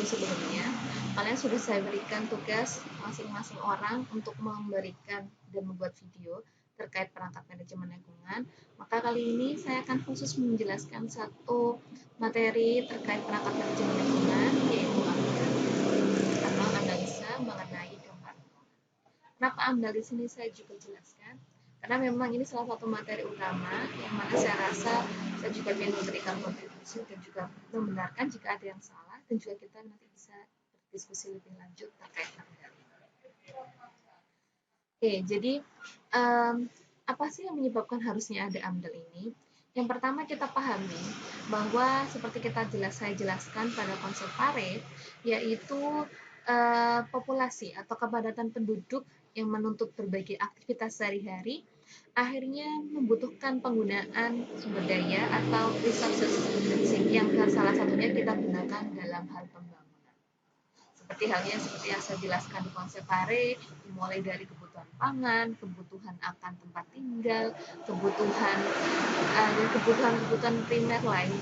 sebelumnya, kalian sudah saya berikan tugas masing-masing orang untuk memberikan dan membuat video terkait perangkat manajemen lingkungan. Maka kali ini saya akan khusus menjelaskan satu materi terkait perangkat manajemen lingkungan, yaitu AMDAL atau analisa mengenai gambar. Kenapa AMDAL di sini saya juga jelaskan? Karena memang ini salah satu materi utama yang mana saya rasa saya juga ingin memberikan kontribusi dan juga membenarkan jika ada yang salah, dan juga kita nanti bisa berdiskusi lebih lanjut terkait AMDAL. Oke, jadi apa sih yang menyebabkan harusnya ada AMDAL ini? Yang pertama kita pahami bahwa seperti saya jelaskan pada konsep Pareto, yaitu populasi atau kepadatan penduduk yang menuntut berbagai aktivitas sehari-hari akhirnya membutuhkan penggunaan sumber daya atau resources yang salah satunya kita gunakan dalam hal pembangunan. Seperti yang saya jelaskan di konsep Pareto, dimulai dari kebutuhan pangan, kebutuhan akan tempat tinggal, kebutuhan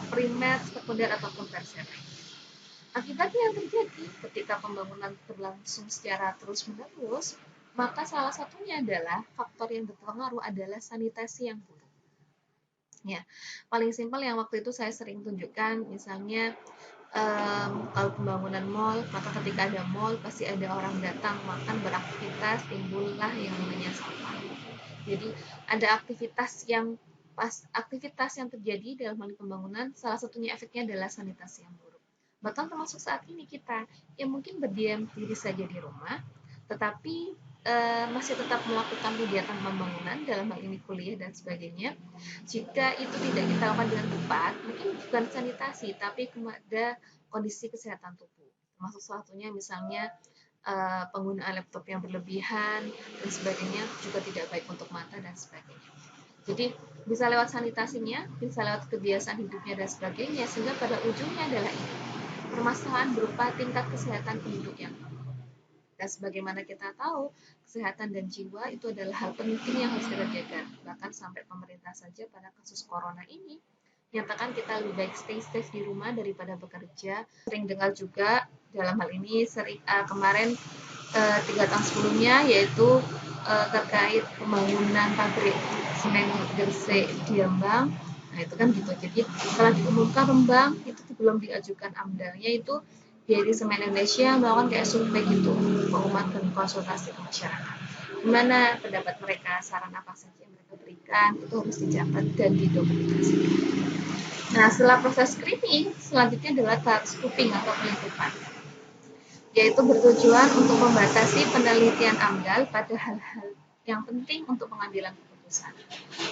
primer, sekunder ataupun tersier. Akibatnya yang terjadi ketika pembangunan berlangsung secara terus-menerus, maka salah satunya adalah faktor yang berpengaruh adalah sanitasi yang buruk. Ya, paling simpel yang waktu itu saya sering tunjukkan, misalnya kalau pembangunan mal, maka ketika ada mal pasti ada orang datang makan beraktivitas, timbullah yang namanya sampah. Jadi ada aktivitas yang terjadi dalam hal pembangunan, salah satunya efeknya adalah sanitasi yang buruk. Bahkan termasuk saat ini kita yang mungkin berdiam diri saja di rumah, tetapi masih tetap melakukan kegiatan pembangunan dalam hal ini kuliah dan sebagainya. Jika itu tidak kita lakukan dengan tepat, mungkin bukan sanitasi, tapi kepada kondisi kesehatan tubuh. Termasuk salah satunya misalnya penggunaan laptop yang berlebihan dan sebagainya juga tidak baik untuk mata dan sebagainya. Jadi bisa lewat sanitasinya, bisa lewat kebiasaan hidupnya dan sebagainya, sehingga pada ujungnya adalah ini, permasalahan berupa tingkat kesehatan penduduk yang dan sebagaimana kita tahu, kesehatan dan jiwa itu adalah hal penting yang harus kita jaga. Bahkan sampai pemerintah saja pada kasus corona ini nyatakan kita lebih baik stay safe di rumah daripada bekerja. Sering dengar juga dalam hal ini kemarin 3 tahun sebelumnya, yaitu terkait pembangunan pabrik semen Gresik di Rembang. Nah itu kan gitu. Jadi setelah diumumkan Rembang itu belum diajukan AMDAL-nya, itu dari Semen Indonesia melakukan kayak survei gitu, pengumuman dan konsultasi ke masyarakat. Gimana pendapat mereka, saran apa saja yang mereka berikan, itu harus dicatat dan didokumentasikan. Nah, setelah proses screening, selanjutnya adalah tahap scoping atau penyelundupan, yaitu bertujuan untuk membatasi penelitian AMDAL pada hal-hal yang penting untuk pengambilan keputusan.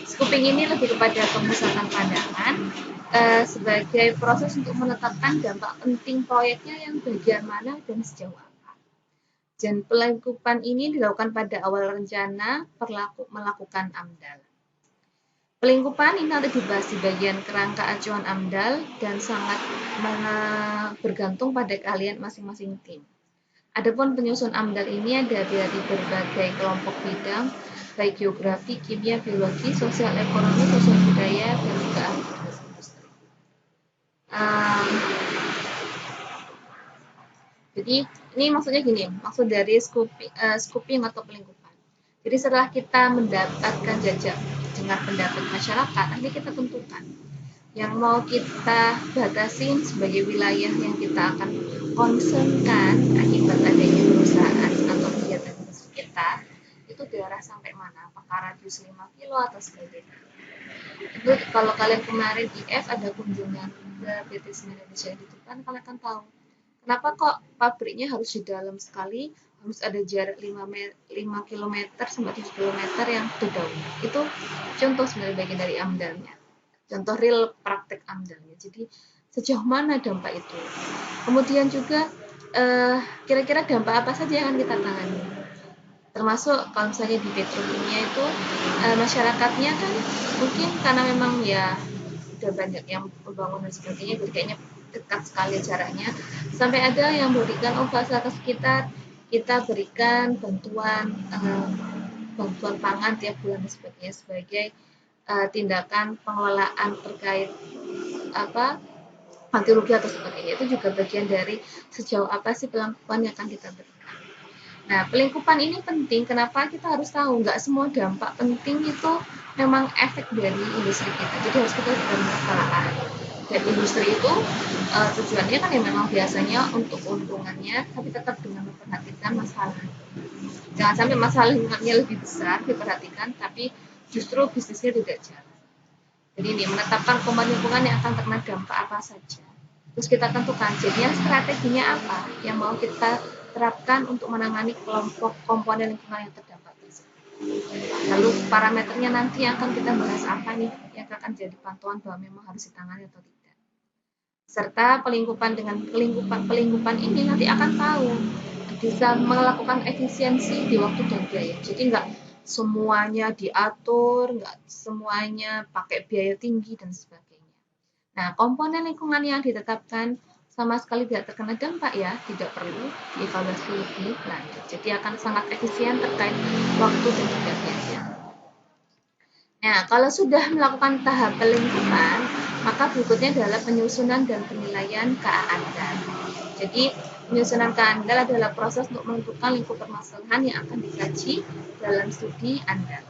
Scoping ini lebih kepada pemusatan pandangan sebagai proses untuk menetapkan dampak penting proyeknya yang bagian mana dan sejauh apa. Dan pelengkupan ini dilakukan pada awal rencana melakukan AMDAL. Pelingkupan ini nanti dibahas di bagian kerangka acuan AMDAL dan sangat bergantung pada kalian masing-masing tim. Adapun penyusun AMDAL ini ada dari berbagai kelompok bidang, baik geografi, kimia, biologi, sosial ekonomi, sosial budaya, dan juga ahli industri. Jadi ini maksudnya gini, maksud dari scoping atau pelingkupan. Jadi setelah kita mendapatkan jajak dengar pendapat masyarakat, nanti kita tentukan yang mau kita batasin sebagai wilayah yang kita akan concernkan akibat adanya perusahaan atau kegiatan kita, itu daerah sampai mana, apakah radius 5 kilo atau sebagainya. Itu kalau kalian kemarin IF ada kunjungan ke PT Semen Indonesia gitu kan, kalian akan tahu kenapa kok pabriknya harus di dalam sekali, harus ada jarak 5 km sampai 7 km yang jauh. Itu contoh sebenarnya bagian dari AMDAL-nya. Contoh real praktek AMDAL-nya. Jadi sejauh mana dampak itu. Kemudian juga kira-kira dampak apa saja yang akan kita tangani. Termasuk kalau misalnya di petrokimia itu masyarakatnya kan mungkin karena memang ya udah banyak yang pembangunan sebagainya, jadi kayaknya dekat sekali jaraknya, sampai ada yang memberikan fasilitas kita berikan bantuan pangan tiap bulan dan sebagainya sebagai tindakan pengelolaan terkait ganti rugi atau sebagainya. Itu juga bagian dari sejauh apa sih pelingkupan yang akan kita berikan. Nah, pelingkupan ini penting. Kenapa kita harus tahu? Nggak semua dampak penting itu memang efek dari industri kita. Jadi harus kita benar-benar telaah. Dan industri itu tujuannya kan ya memang biasanya untuk keuntungannya, tapi tetap dengan memperhatikan masalah. Jangan sampai masalah lingkungannya lebih besar diperhatikan, tapi justru bisnisnya tidak jalan. Jadi ini menetapkan komponen lingkungan yang akan terkena dampak apa saja. Terus kita tentukan jadinya strateginya apa yang mau kita terapkan untuk menangani kelompok komponen lingkungan yang terdampak tersebut. Lalu parameternya nanti yang akan kita bahas apa nih yang akan jadi pantuan bahwa memang harus ditangani atau tidak. Serta pelingkupan ini nanti akan tahu bisa melakukan efisiensi di waktu dan biaya. Jadi nggak semuanya diatur, nggak semuanya pakai biaya tinggi dan sebagainya. Nah, komponen lingkungan yang ditetapkan sama sekali tidak terkena dampak ya, tidak perlu dievaluasi lebih lanjut. Jadi akan sangat efisien terkait waktu dan juga biaya. Nah, kalau sudah melakukan tahap pelingkupan, maka berikutnya adalah penyusunan dan penilaian KA Andal. Jadi, penyusunan KA Andal adalah proses untuk menentukan lingkup permasalahan yang akan dikaji dalam studi Andal.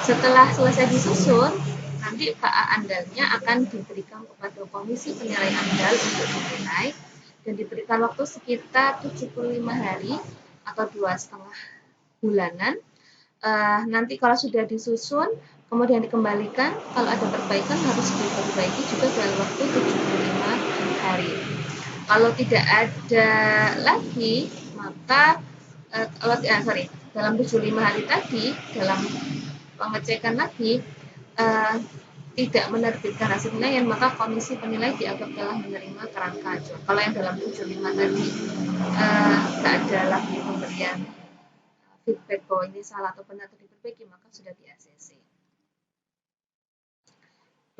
Setelah selesai disusun, nanti KA Andalnya akan diberikan kepada komisi penilai Andal untuk dinilai dan diberikan waktu sekitar 75 hari atau 2,5 bulanan. Nanti kalau sudah disusun, kemudian dikembalikan, kalau ada perbaikan harus diperbaiki juga dalam waktu 75 hari. Kalau tidak ada lagi, maka dalam 75 hari tadi, dalam pengecekan lagi, tidak menerbitkan hasil penilaian, maka komisi penilai dianggap telah menerima kerangka acuan. Kalau yang dalam 75 tadi tidak ada lagi pemberian feedback bahwa ini salah atau benar atau diperbaiki, maka sudah di ACC.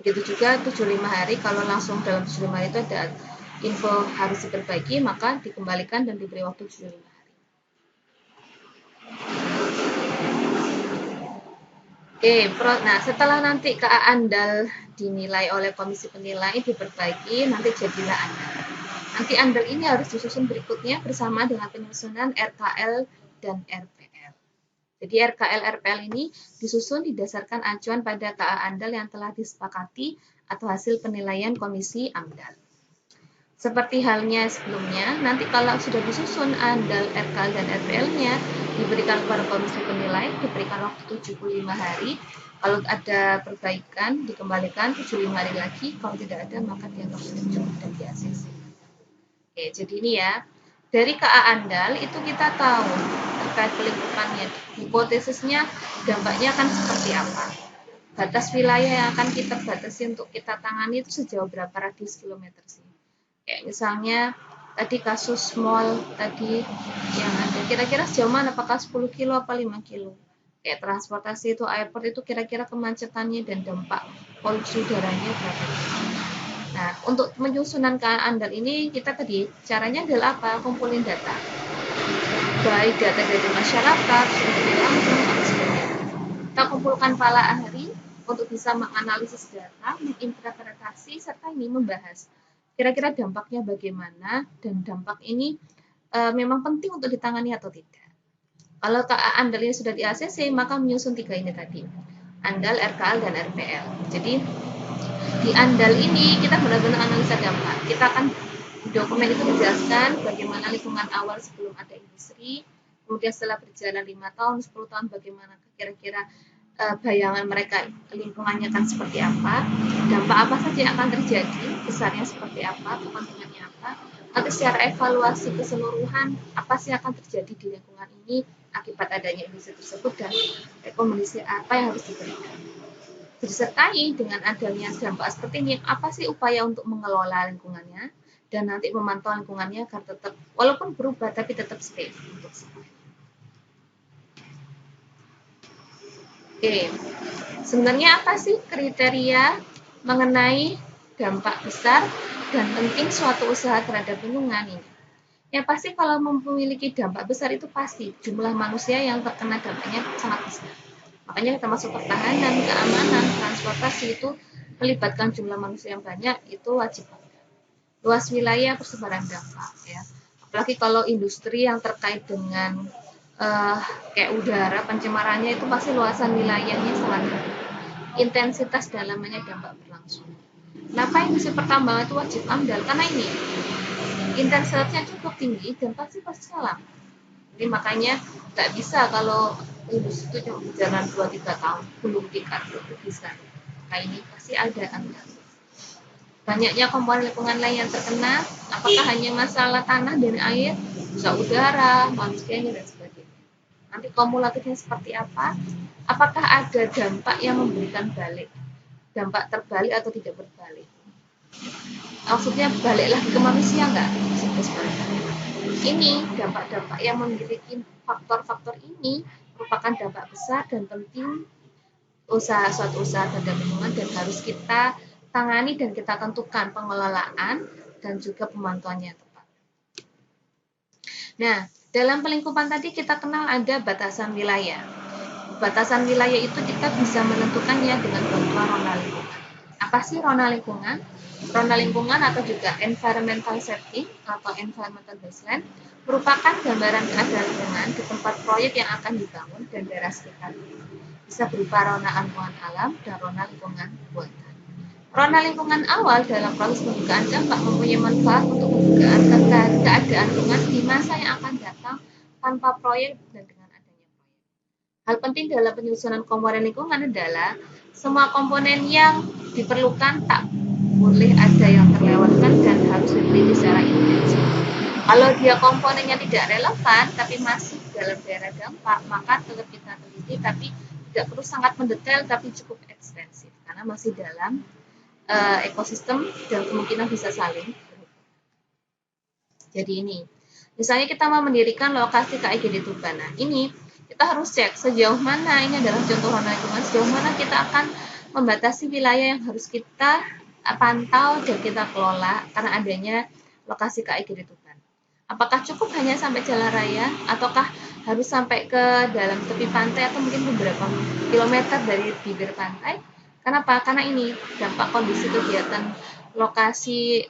Begitu juga 75 hari, kalau langsung dalam 75 hari itu ada info harus diperbaiki, maka dikembalikan dan diberi waktu 75 hari. Oke, nah setelah nanti KA Andal dinilai oleh komisi penilai, diperbaiki, nanti jadilah Andal. Nanti Andal ini harus disusun berikutnya bersama dengan penyusunan RKL dan RPL. Jadi RKL RPL ini disusun didasarkan acuan pada KA Andal yang telah disepakati atau hasil penilaian komisi Amdal. Seperti halnya sebelumnya, nanti kalau sudah disusun Andal RKL dan RPL-nya diberikan kepada komisi penilai, diberikan waktu 75 hari. Kalau ada perbaikan, dikembalikan 75 hari lagi. Kalau tidak ada, maka dianggap sudah cukup dan di ACC. Oke, jadi ini ya. Dari KA Andal itu kita tahu terkait pelingkupannya, hipotesisnya dampaknya akan seperti apa. Batas wilayah yang akan kita batasi untuk kita tangani itu sejauh berapa radius kilometer sih. Kayak misalnya tadi kasus mall tadi yang ada, kira-kira sejauh mana, apakah 10 kilo apa 5 kilo. Kayak transportasi itu, airport itu kira-kira kemacetannya dan dampak polusi udaranya berapa. Nah, untuk penyusunan KA Andal ini kita tadi caranya adalah apa? Kumpulin data. Baik data dari masyarakat, sumber langsung, atau sebagainya. Kita kumpulkan para ahli untuk bisa menganalisis data, menginterpretasi, serta ini membahas kira-kira dampaknya bagaimana dan dampak ini memang penting untuk ditangani atau tidak. Kalau KA Andal ini sudah di ACC, maka menyusun 3 ini tadi. Andal, RKL, dan RPL. Jadi di Andal ini kita benar-benar analisa dampak. Kita akan dokumen itu menjelaskan bagaimana lingkungan awal sebelum ada industri, kemudian setelah berjalan 5 tahun, 10 tahun bagaimana kira-kira bayangan mereka lingkungannya akan seperti apa, dampak apa saja yang akan terjadi, besarnya seperti apa, kepentingannya apa, nanti secara evaluasi keseluruhan apa sih yang akan terjadi di lingkungan ini akibat adanya industri tersebut dan rekomendasi apa yang harus diberikan. Disertai dengan adanya dampak seperti ini, apa sih upaya untuk mengelola lingkungannya dan nanti memantau lingkungannya agar tetap walaupun berubah tapi tetap safe untuk semua. Oke, sebenarnya apa sih kriteria mengenai dampak besar dan penting suatu usaha terhadap lingkungan ini? Yang pasti kalau memiliki dampak besar itu pasti jumlah manusia yang terkena dampaknya sangat besar. Makanya kita masuk pertahanan, keamanan, transportasi itu melibatkan jumlah manusia yang banyak, itu wajib ada. Luas wilayah persebaran dampak ya. Apalagi kalau industri yang terkait dengan kayak udara, pencemarannya itu pasti luasan wilayahnya sangat banyak. Intensitas dalamnya dampak berlangsung. Kenapa industri pertambangan itu wajib AMDAL? Karena ini intensitasnya cukup tinggi dan pasti salah. Jadi makanya nggak bisa kalau industri itu cuma berjalan 2-3 tahun belum dikartu bisa. Nah ini pasti ada AMDAL. Banyaknya komponen lingkungan lain yang terkena, apakah hanya masalah tanah dan air, bisa udara, manusianya dan sebagainya. Nanti kumulatifnya seperti apa? Apakah ada dampak yang memberikan balik? Dampak terbalik atau tidak berbalik? Maksudnya balik lagi ke manusia nggak? Ini dampak-dampak yang memiliki faktor-faktor ini merupakan dampak besar dan penting suatu usaha terhadap lingkungan dan harus kita tangani dan kita tentukan pengelolaan dan juga pemantauannya tepat. Nah, dalam pelingkupan tadi kita kenal ada batasan wilayah. Batasan wilayah itu kita bisa menentukannya dengan bantuan rona lingkungan. Apa sih rona lingkungan? Rona lingkungan atau juga environmental setting atau environmental baseline merupakan gambaran keadaan lingkungan di tempat proyek yang akan dibangun dan daerah sekitar. Bisa berupa rona lingkungan alam dan rona lingkungan buatan. Rona lingkungan awal dalam proses pembukaan dampak mempunyai manfaat untuk pembukaan keadaan lingkungan di masa yang akan datang tanpa proyek dan dengan adanya proyek. Hal penting dalam penyusunan komponen lingkungan adalah semua komponen yang diperlukan tak boleh ada yang terlewatkan dan harus diteliti secara intensif. Kalau dia komponennya tidak relevan tapi masih dalam daerah dampak, maka tetap kita teliti tapi tidak perlu sangat mendetail tapi cukup ekstensif karena masih dalam ekosistem dan kemungkinan bisa saling berhubungan. Jadi ini, misalnya kita mau mendirikan lokasi KIG di Tuban. Nah, ini kita harus cek sejauh mana, ini adalah contoh rona lingkungan, sejauh mana kita akan membatasi wilayah yang harus kita pantau dan kita kelola karena adanya lokasi KIG di Tuban. Apakah cukup hanya sampai jalan raya ataukah harus sampai ke dalam tepi pantai atau mungkin beberapa kilometer dari bibir pantai? Kenapa? Karena ini dampak kondisi kegiatan lokasi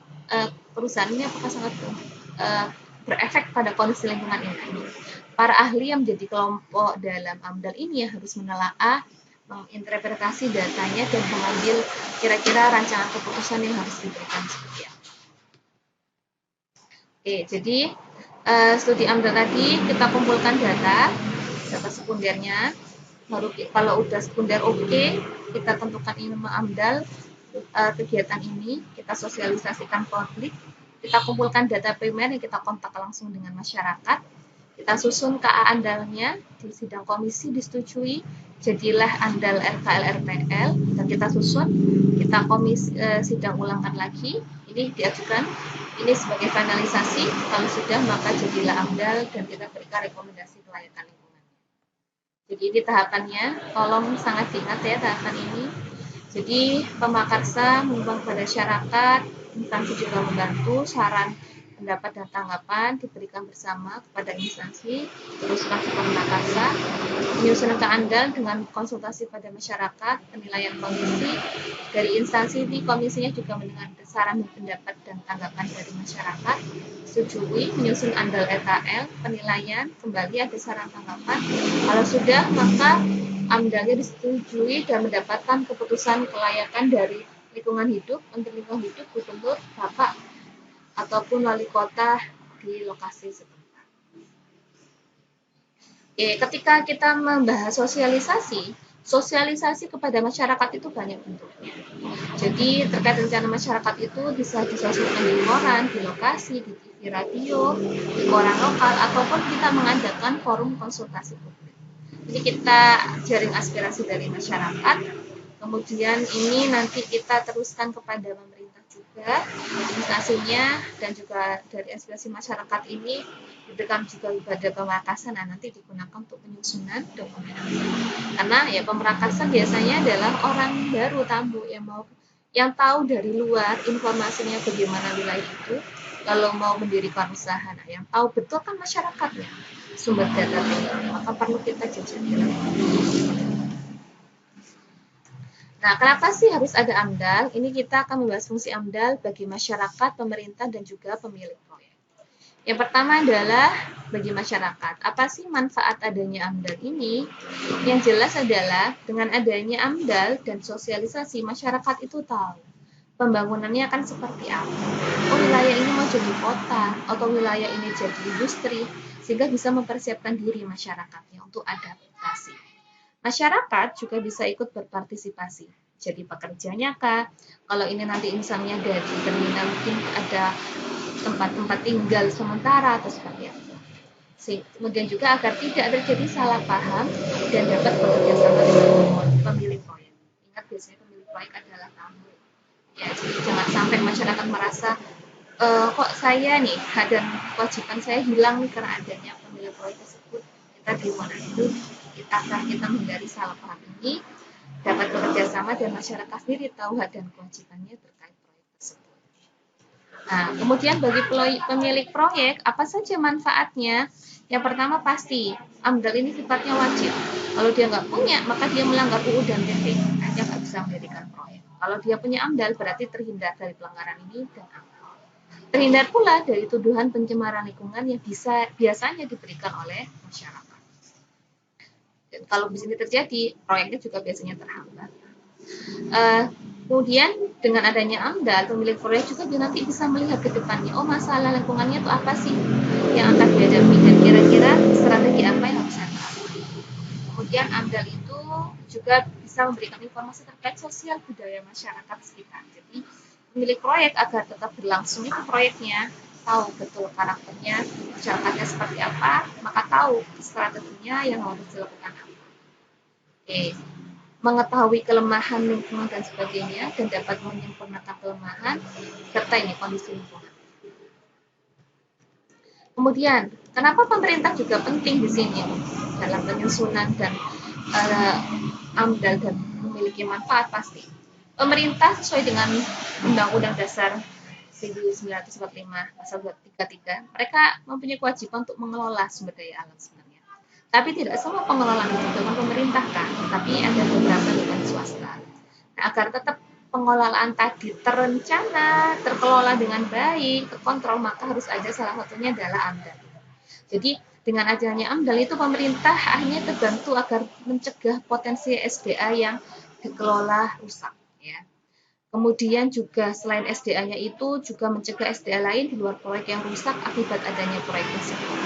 perusahaan ini apakah sangat berefek pada kondisi lingkungan ini. Para ahli yang menjadi kelompok dalam AMDAL ini harus menelaah, menginterpretasi datanya dan mengambil kira-kira rancangan keputusan yang harus diberikan seperti apa. Oke, jadi studi AMDAL tadi kita kumpulkan data sekundernya. Baru kalau udah sekunder oke, kita tentukan ini AMDAL kegiatan ini, kita sosialisasikan publik, kita kumpulkan data primer yang kita kontak langsung dengan masyarakat, kita susun KA AMDAL-nya di sidang komisi disetujui, jadilah AMDAL RKL-RPL, dan kita susun, kita sidang ulangkan lagi, ini diajukan, ini sebagai finalisasi, kalau sudah maka jadilah AMDAL dan kita berikan rekomendasi kelayakan lingkungan. Jadi ini tahapannya, tolong sangat diingat ya tahapan ini. Jadi pemakarsa mengembang pada masyarakat, instansi juga membantu, saran, pendapat dan tanggapan diberikan bersama kepada instansi, teruskan ke pemakarsa, penyusunan ke AMDAL dengan konsultasi pada masyarakat, penilaian komisi, dari instansi ini komisinya juga mendengar saran dan pendapat dan tanggapan dari masyarakat, setujui menyusun AMDAL RKL, penilaian, kembali ada saran tanggapan, kalau sudah maka AMDAL-nya disetujui dan mendapatkan keputusan kelayakan dari lingkungan hidup, Menteri Lingkungan Hidup, Gubernur, Bapak, ataupun wali kota di lokasi setempat. Ketika kita membahas sosialisasi kepada masyarakat itu banyak bentuknya. Jadi terkait rencana masyarakat itu bisa disosialisasikan di koran, di lokasi, di TV radio, di koran lokal, ataupun kita mengadakan forum konsultasi publik. Jadi kita jaring aspirasi dari masyarakat, kemudian ini nanti kita teruskan kepada pemerintah juga, instansinya, dan juga dari aspirasi masyarakat ini diberikan juga pada pemrakasan, nanti digunakan untuk penyusunan dokumen. Karena ya pemrakasan biasanya adalah orang baru tamu yang tahu dari luar informasinya bagaimana wilayah itu, kalau mau mendirikan usaha, yang tahu betul kan masyarakatnya, sumber data ini, maka perlu kita jajaki. Nah, kenapa sih harus ada AMDAL? Ini kita akan membahas fungsi AMDAL bagi masyarakat, pemerintah, dan juga pemilik proyek. Yang pertama adalah bagi masyarakat. Apa sih manfaat adanya AMDAL ini? Yang jelas adalah dengan adanya AMDAL dan sosialisasi, masyarakat itu tahu pembangunannya akan seperti apa. Oh, wilayah ini mau jadi kota, atau wilayah ini jadi industri, sehingga bisa mempersiapkan diri masyarakatnya untuk adaptasi. Masyarakat juga bisa ikut berpartisipasi. Jadi pekerjanya kah? Kalau ini nanti misalnya dari terminal mungkin ada tempat-tempat tinggal sementara atau seperti apa. Kemudian juga agar tidak terjadi salah paham dan dapat bekerja sama dengan pemilik proyek. Ingat biasanya pemilik proyek adalah tamu. Ya, jadi jangan sampai masyarakat merasa kok saya nih dan kewajiban saya hilang nih karena adanya pemilik proyek tersebut. Kita di mana itu kita menghindari salah paham ini, dapat bekerja sama dan masyarakat sendiri tahu hak dan kewajibannya terkait proyek tersebut. Nah, kemudian bagi pemilik proyek, apa saja manfaatnya? Yang pertama pasti, AMDAL ini sifatnya wajib. Kalau dia nggak punya, maka dia melanggar UU dan PP. Dia nggak bisa mendirikan proyek. Kalau dia punya AMDAL, berarti terhindar dari pelanggaran ini dan AMDAL. Terhindar pula dari tuduhan pencemaran lingkungan yang biasanya diberikan oleh masyarakat. Dan kalau di sini terjadi, proyeknya juga biasanya terhambat. Kemudian dengan adanya AMDAL, pemilik proyek juga nanti bisa melihat ke depannya, oh masalah lingkungannya itu apa sih yang akan dihadapi dan kira-kira strategi apa yang harus dilakukan. Kemudian AMDAL itu juga bisa memberikan informasi terkait sosial budaya masyarakat sekitar. Jadi pemilik proyek agar tetap berlangsung itu proyeknya, tahu betul karakternya, masyarakatnya seperti apa, maka tahu strateginya yang harus dilakukan apa. Oke. Mengetahui kelemahan lingkungan dan sebagainya dan dapat menyempurnakan kelemahan serta ini kondisi lingkungan. Kemudian, kenapa pemerintah juga penting di sini dalam penyusunan dan AMDAL dan memiliki manfaat pasti. Pemerintah sesuai dengan Undang-Undang Dasar 1945 pasal 33, mereka mempunyai kewajiban untuk mengelola sumber daya alam sebenarnya. Tapi tidak semua pengelolaan itu dengan pemerintah kan, tapi ada beberapa dengan swasta. Nah, agar tetap pengelolaan tadi terencana, terkelola dengan baik, terkontrol, maka harus ada salah satunya adalah AMDAL. Jadi dengan adanya AMDAL itu pemerintah akhirnya terbantu agar mencegah potensi SDA yang dikelola rusak. Ya. Kemudian juga selain SDA-nya itu juga mencegah SDA lain di luar proyek yang rusak akibat adanya proyek tersebut.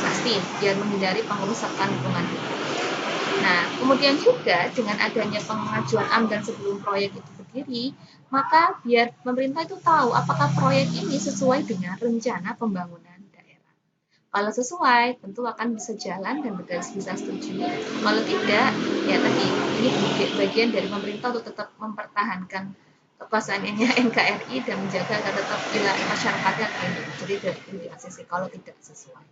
Pasti biar menghindari pengerusakan lingkungan hidup. Nah, kemudian juga dengan adanya pengajuan AMDAL sebelum proyek itu berdiri, maka biar pemerintah itu tahu apakah proyek ini sesuai dengan rencana pembangunan daerah. Kalau sesuai, tentu akan bisa jalan dan bisa setuju. Kalau tidak, ya tadi ini bagian dari pemerintah untuk tetap mempertahankan kekuasaannya NKRI dan menjaga agar tetap wilayah masyarakatnya terlindung. Jadi dari ACC kalau tidak sesuai.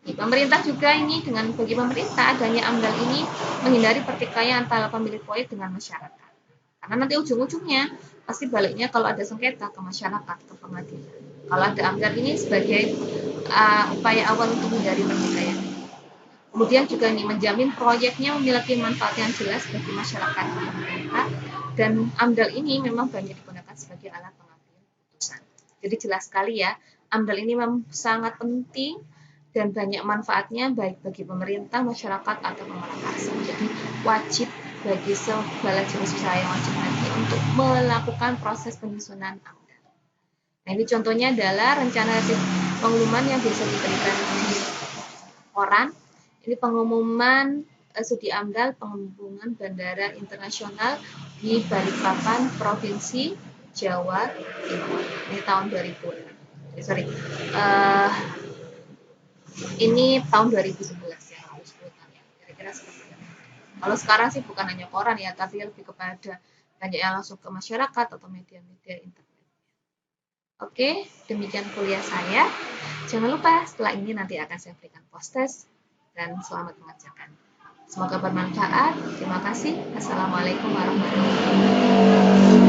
Di pemerintah juga ini bagi pemerintah adanya AMDAL ini menghindari pertikaian antara pemilik proyek dengan masyarakat. Karena nanti ujung-ujungnya pasti baliknya kalau ada sengketa ke masyarakat, ke pengadilan. Kalau ada AMDAL ini sebagai upaya awal untuk menghindari pertikaian. Kemudian juga ini menjamin proyeknya memiliki manfaat yang jelas bagi masyarakat dan pemerintah. Dan AMDAL ini memang banyak digunakan sebagai alat pengambilan keputusan. Jadi jelas sekali ya, AMDAL ini memang sangat penting dan banyak manfaatnya baik bagi pemerintah, masyarakat, atau pemerintah. Jadi wajib bagi segala jenis usaha yang wajib nanti untuk melakukan proses penyusunan AMDAL. Nah ini contohnya adalah rencana pengumuman yang bisa diberikan di koran. Ini pengumuman studi AMDAL penghubungan bandara internasional di Balikpapan, Provinsi Jawa Timur. Ini tahun 2000. Ini tahun 2011 ya, 10 tahun ya. Kira-kira seperti itu. Kalau sekarang sih bukan hanya koran ya, tapi lebih kepada banyak yang langsung ke masyarakat atau media-media internet. Oke, demikian kuliah saya. Jangan lupa setelah ini nanti akan saya berikan post-test dan selamat mengerjakan. Semoga bermanfaat. Terima kasih. Assalamualaikum warahmatullahi wabarakatuh.